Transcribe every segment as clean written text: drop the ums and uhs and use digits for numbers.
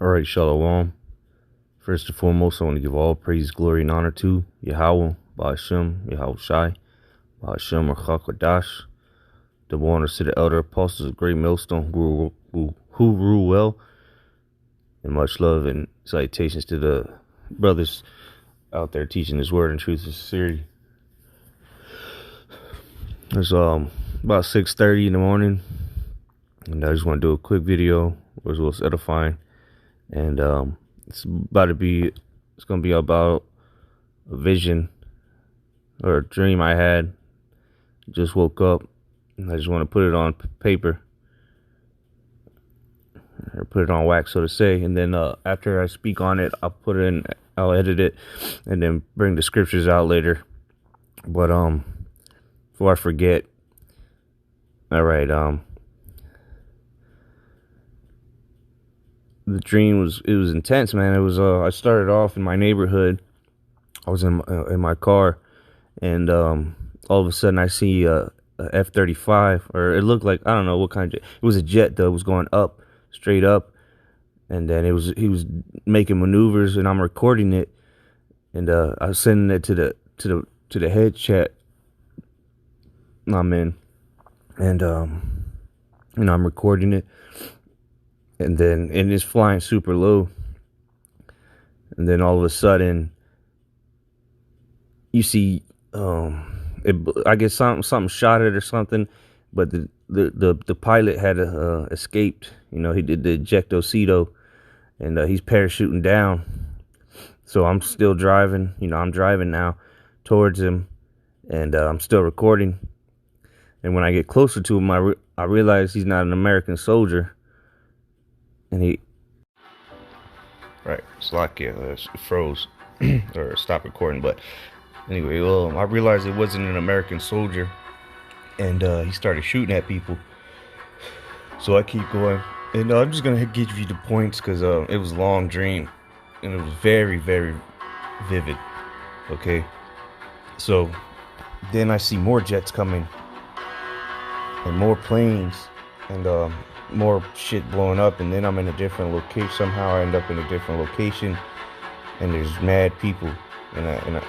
Alright, Shalom. First and foremost, I want to give all praise, glory, and honor to Yahweh, Ba'ashem, Yahweh Shai, Ba'ashem, Rachak double honors to the elder apostles of Great Millstone who rule well, and much love and salutations to the brothers out there teaching His word in truth and sincerity. It's about 6:30 in the morning, and I just want to do a quick video. It was edifying, and it's going to be about a vision or a dream I had. Just woke up, and I just want to put it on paper, or put it on wax, so to say. And then after I speak on it, I'll edit it, and then bring the scriptures out later. But before I forget, all right, the dream was intense, man. It was I started off in my neighborhood. I was in my car, and all of a sudden I see a F-35, or it looked like, I don't know what kind of jet. It was a jet though. It was going up, straight up, and then he was making maneuvers, and I'm recording it, and I was sending it to the head chat I'm in, and I'm recording it, and it's flying super low, and then all of a sudden you see I guess something shot it or something, but the pilot had escaped. He did the ejectocito, and he's parachuting down. So I'm still driving. I'm driving now towards him, and I'm still recording. And when I get closer to him, I realize he's not an American soldier, and he it's like it froze or stopped recording. But anyway, I realized it wasn't an American soldier, and he started shooting at people. So I keep going, and I'm just gonna give you the points because it was a long dream, and it was very, very vivid. Okay, so then I see more jets coming, and more planes, and more shit blowing up, and then I'm in a different location. Somehow I end up in a different location, and there's mad people, and the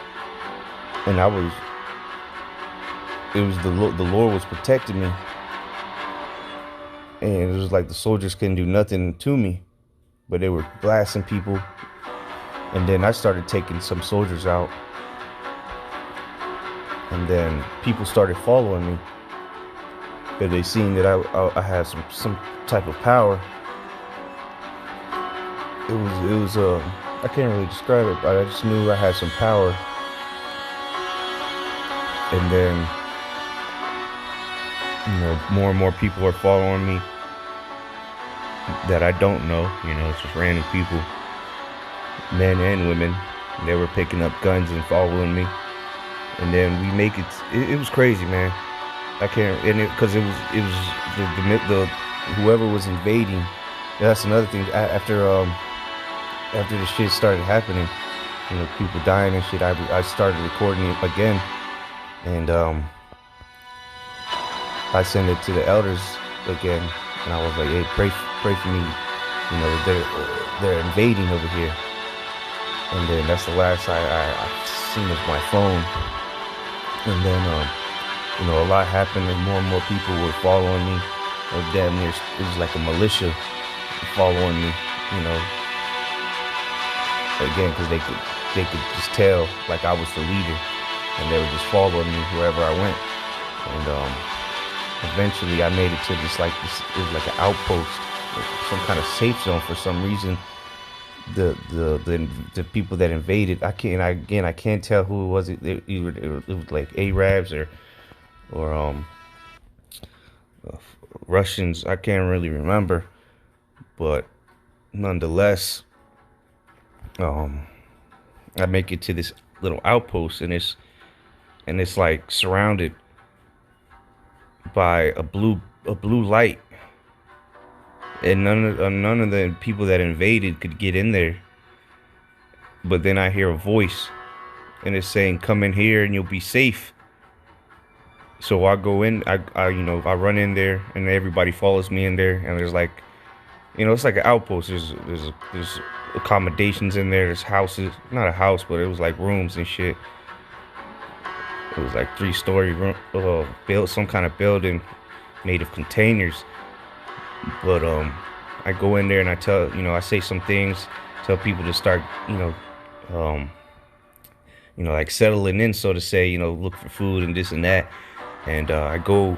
Lord was protecting me, and it was like the soldiers couldn't do nothing to me, but they were blasting people. And then I started taking some soldiers out, and then people started following me because they seen that I had some type of power. It was I can't really describe it, but I just knew I had some power. And then, more and more people are following me that I don't know. It's just random people, men and women. They were picking up guns and following me. And then we make it. It was crazy, man. I can't, and because it was the whoever was invading. That's another thing. After the shit started happening, people dying and shit, I started recording it again. And I sent it to the elders again, and I was like, "Hey, pray for me. They're invading over here." And then that's the last I seen of my phone. And then a lot happened, and more people were following me. Damn near, it was like a militia following me. Again, because they could just tell like I was the leader. And they were just following me wherever I went. And eventually I made it to it was like an outpost, some kind of safe zone for some reason. The people that invaded, I can't tell who it was. It was like Arabs or Russians. I can't really remember, but nonetheless, I make it to this little outpost, and it's like surrounded by a blue light, and none of the people that invaded could get in there. But then I hear a voice, and it's saying, "Come in here, and you'll be safe." So I go in. I run in there, and everybody follows me in there. And there's like You know, it's like an outpost. There's accommodations in there. There's houses, not a house, but it was like rooms and shit. It was like 3-story room, built some kind of building made of containers. But I go in there and I tell, I say some things, tell people to start, um, like settling in, so to say, look for food and this and that. And I go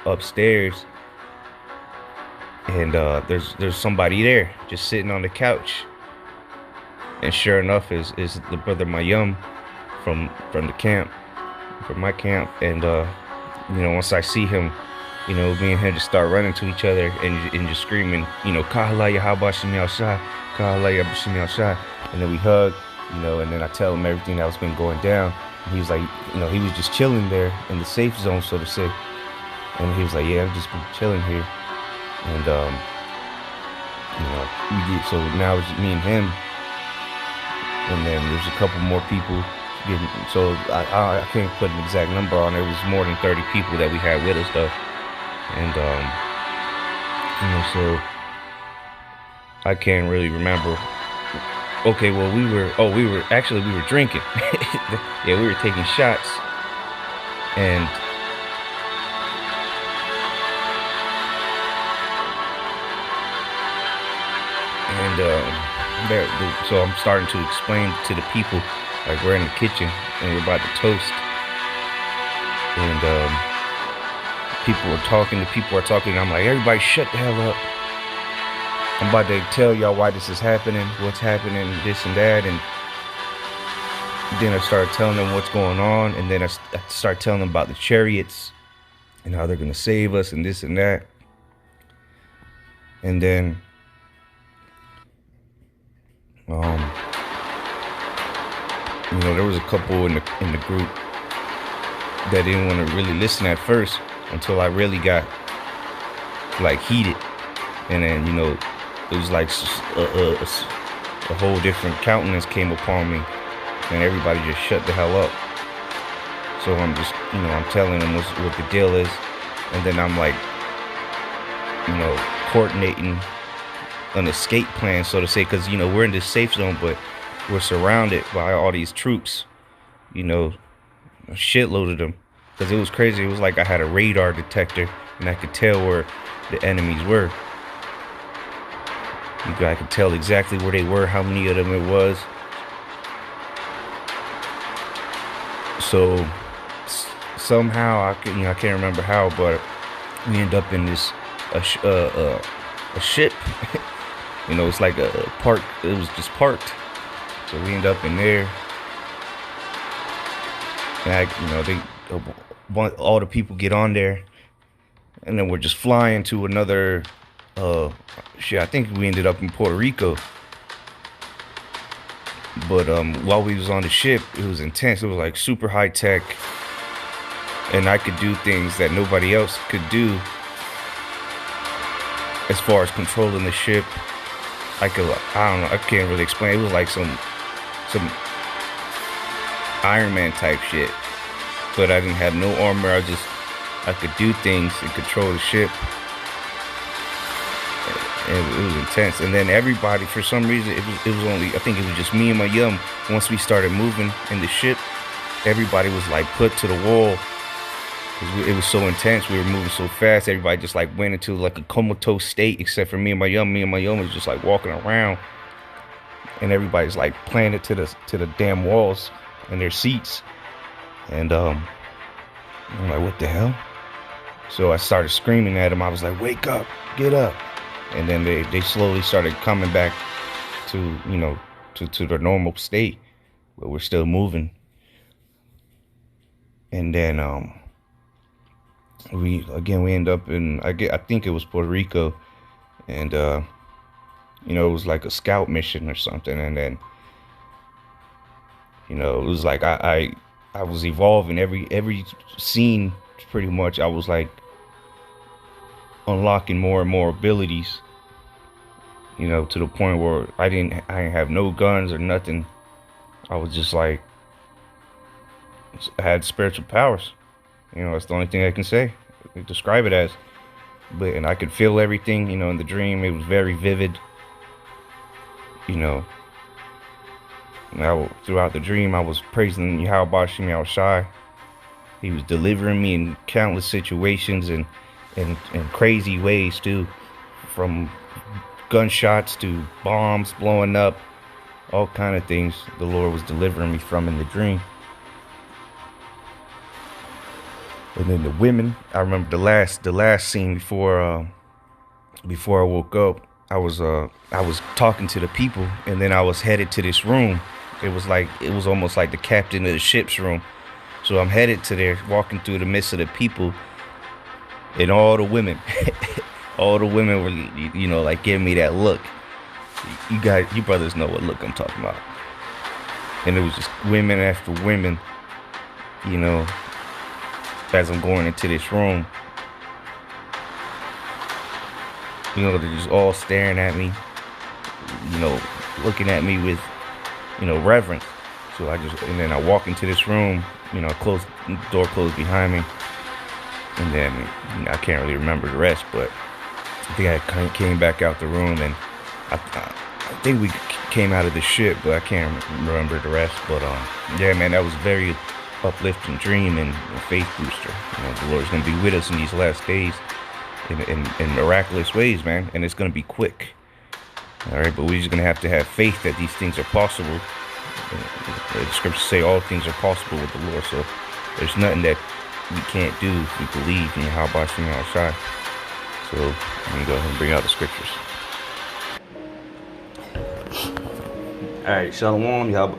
upstairs, and there's somebody there just sitting on the couch. And sure enough, is the brother Mayum from the camp, from my camp. And once I see him, me and him just start running to each other and just screaming, Kahalaya Habashimi outside, Kahalaya Habashimi outside. And then we hug, and then I tell him everything that was been going down. And he was like, he was just chilling there in the safe zone, so to say. And he was like, yeah, I've just been chilling here. And we did, so now it's me and him. And then there's a couple more people getting, so I can't put an exact number on it. It was more than 30 people that we had with us though. And so I can't really remember. Okay, well we were drinking. Yeah, we were taking shots. And so I'm starting to explain to the people, like we're in the kitchen and we're about to toast, and people are talking, and I'm like, everybody shut the hell up. I'm about to tell y'all why this is happening, what's happening, this and that. And then I started telling them what's going on, and then I start telling them about the chariots and how they're gonna save us and this and that. And then there was a couple in the group that didn't want to really listen at first, until I really got like heated, and then it was like a whole different countenance came upon me, and everybody just shut the hell up. So I'm just I'm telling them what the deal is, and then I'm like coordinating an escape plan, so to say, because we're in this safe zone, but we're surrounded by all these troops, a shitload of them, because it was crazy. It was like I had a radar detector and I could tell where the enemies were. I could tell exactly where they were, how many of them it was. So somehow I can't remember how, but we end up in this a ship. It's like a park. It was just parked. So we end up in there, and all the people get on there, and then we're just flying to another. I think we ended up in Puerto Rico. But while we was on the ship, it was intense. It was like super high tech, and I could do things that nobody else could do as far as controlling the ship. I don't know, I can't really explain. It was like some Iron Man type shit, but I didn't have no armor. I could do things and control the ship, and it was intense. And then everybody, for some reason, it was only, I think it was just me and my yum. Once we started moving in the ship, everybody was like put to the wall. It was so intense. We were moving so fast. Everybody just like went into like a comatose state, except for me and my yum. Me and my yum was just like walking around, and everybody's like planted to the damn walls in their seats. And I'm like, what the hell? So I started screaming at them. I was like, wake up, get up. And then they slowly started coming back to to their normal state, but we're still moving. And then we end up in, I think it was Puerto Rico, and it was like a scout mission or something. And then it was like I was evolving every scene, pretty much. I was like unlocking more and more abilities, to the point where I didn't have no guns or nothing. I was just like, I had spiritual powers. That's the only thing I can say, describe it as. and I could feel everything, in the dream. It was very vivid, you know. Throughout the dream, I was praising Yahweh Shemi Al Shai. He was delivering me in countless situations and crazy ways too, from gunshots to bombs blowing up, all kind of things the Lord was delivering me from in the dream. And then the women, I remember the last scene before I woke up. I was talking to the people, and then I was headed to this room. It was almost like the captain of the ship's room. So I'm headed to there, walking through the midst of the people, and all the women, were, like giving me that look. You brothers know what look I'm talking about. And it was just women after women, as I'm going into this room. They're just all staring at me, looking at me with, reverence. So and then I walk into this room, close, door closed behind me. And then, I can't really remember the rest, but I think I came back out the room, and I think we came out of the ship, but I can't remember the rest. But yeah, man, that was a very uplifting dream and a faith booster. The Lord's going to be with us in these last days in miraculous ways, man, and it's going to be quick. All right, but we're just going to have faith that these things are possible. The scriptures say all things are possible with the Lord, so there's nothing that we can't do if we believe in Yahweh Shemi Al Shai. So I'm going to go ahead and bring out the scriptures. All right, Shalom, Yahweh.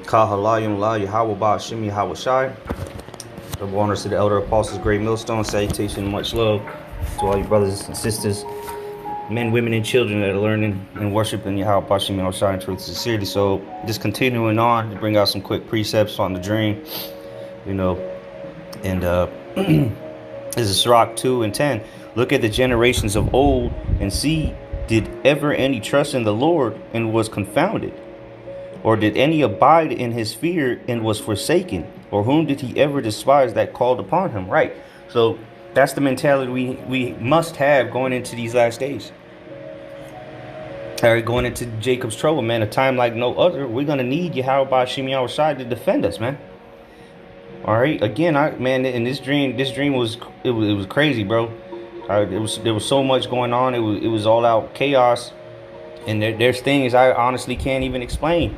Kahalayim La Yahweh Ba Shemi Yahweh Shai. Double honors to the elder apostles, great millstone. Salutation, much love to all you brothers and sisters, men, women, and children that are learning and worshiping Yahweh Shemi Al Shai in truth and sincerity. So just continuing on to bring out some quick precepts on the dream, and this is Sirach 2:10. Look at the generations of old and see, did ever any trust in the Lord and was confounded? Or did any abide in his fear and was forsaken? Or whom did he ever despise that called upon him? Right. So that's the mentality we must have going into these last days. All right, going into Jacob's trouble, man, a time like no other. We're going to need Yahweh Shemi Al Shai to defend us, man. All right. Again, in this dream was crazy, bro. There was so much going on. It was all out chaos. And there's things I honestly can't even explain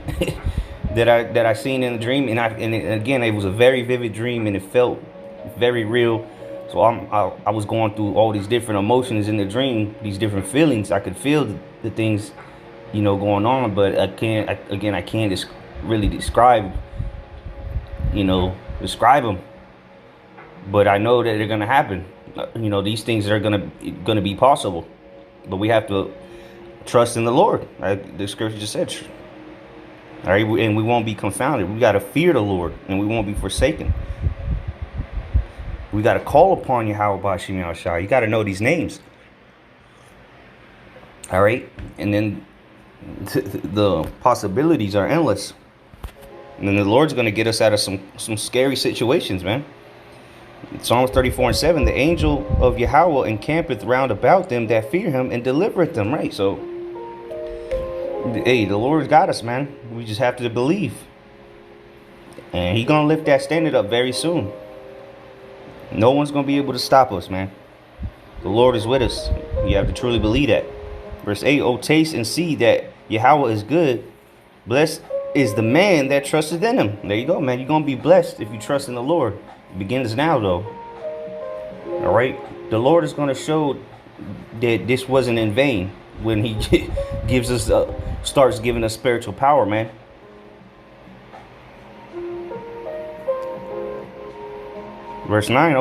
that I seen in the dream, and again, it was a very vivid dream, and it felt very real. So I was going through all these different emotions in the dream, these different feelings. I could feel the things, going on, but I can't really describe them. But I know that they're gonna happen. These things are gonna be possible, but we have to trust in the Lord, like the scripture just said. All right, and we won't be confounded. We got to fear the Lord, and we won't be forsaken. We got to call upon Yahweh Shemi Al Shai. You got to know these names. All right, and then the possibilities are endless. And then the Lord's going to get us out of some scary situations, man. Psalms 34:7, the angel of Yahweh encampeth round about them that fear him and delivereth them. Right, so hey, the Lord's got us, man. We just have to believe. And he's going to lift that standard up very soon. No one's going to be able to stop us, man. The Lord is with us. You have to truly believe that. Verse 8, oh, taste and see that Yahweh is good. Blessed is the man that trusteth in him. There you go, man. You're going to be blessed if you trust in the Lord. It begins now, though. All right. The Lord is going to show that this wasn't in vain when he gives us starts giving us spiritual power, man. Verse 9,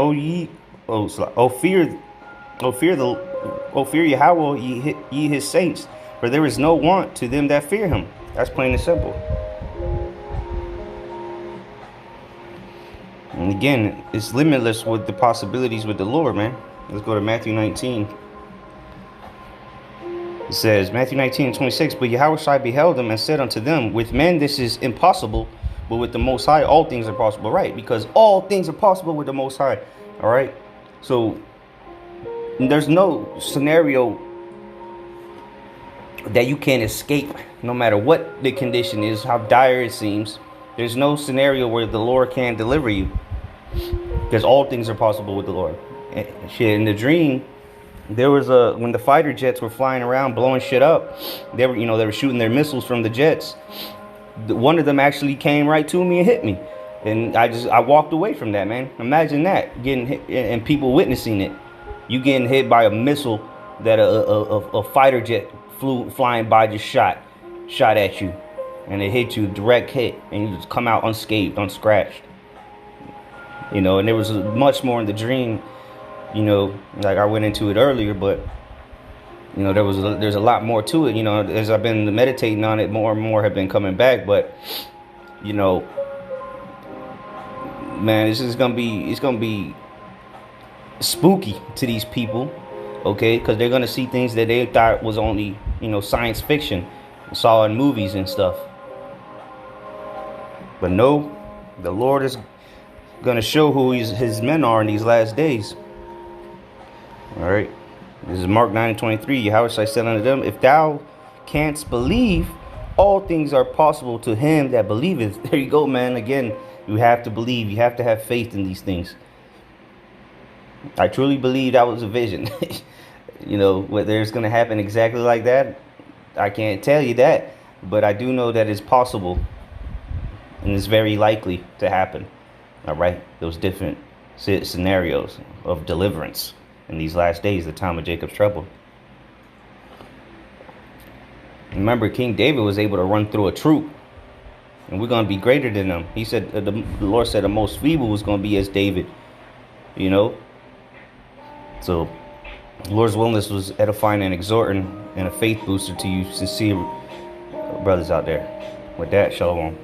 fear Yahweh, ye his saints, for there is no want to them that fear him. That's plain and simple. And again, it's limitless with the possibilities with the Lord, man. Let's go to Matthew 19. It says, Matthew 19:26, but Yahweh Shai beheld them and said unto them, with men this is impossible, but with the Most High all things are possible. Right, because all things are possible with the Most High. All right, so there's no scenario that you can't escape, no matter what the condition is, how dire it seems. There's no scenario where the Lord can't deliver you, because all things are possible with the Lord. And shit, in the dream, there was when the fighter jets were flying around blowing shit up, they were shooting their missiles from the jets. One of them actually came right to me and hit me, and I walked away from that, man. Imagine that, getting hit and people witnessing it. You getting hit by a missile that a fighter jet flying by just shot at you, and it hit you, direct hit, and you just come out unscathed, unscratched. And there was much more in the dream. Like I went into it earlier, but there's a lot more to it. As I've been meditating on it, more and more have been coming back. But man, it's gonna be spooky to these people, okay? Because they're gonna see things that they thought was only science fiction, saw in movies and stuff. But no, the Lord is gonna show who his men are in these last days. All right, this is Mark 9:23. Yahweh said unto them, if thou canst believe, all things are possible to him that believeth. There you go, man. Again, you have to believe. You have to have faith in these things. I truly believe that was a vision. Whether it's going to happen exactly like that, I can't tell you that. But I do know that it's possible. And it's very likely to happen. All right? Those different scenarios of deliverance in these last days, the time of Jacob's trouble. Remember, King David was able to run through a troop. And we're going to be greater than them. He said, the Lord said the most feeble was going to be as David. So, Lord's willingness was edifying and exhorting and a faith booster to you sincere brothers out there. With that, shalom.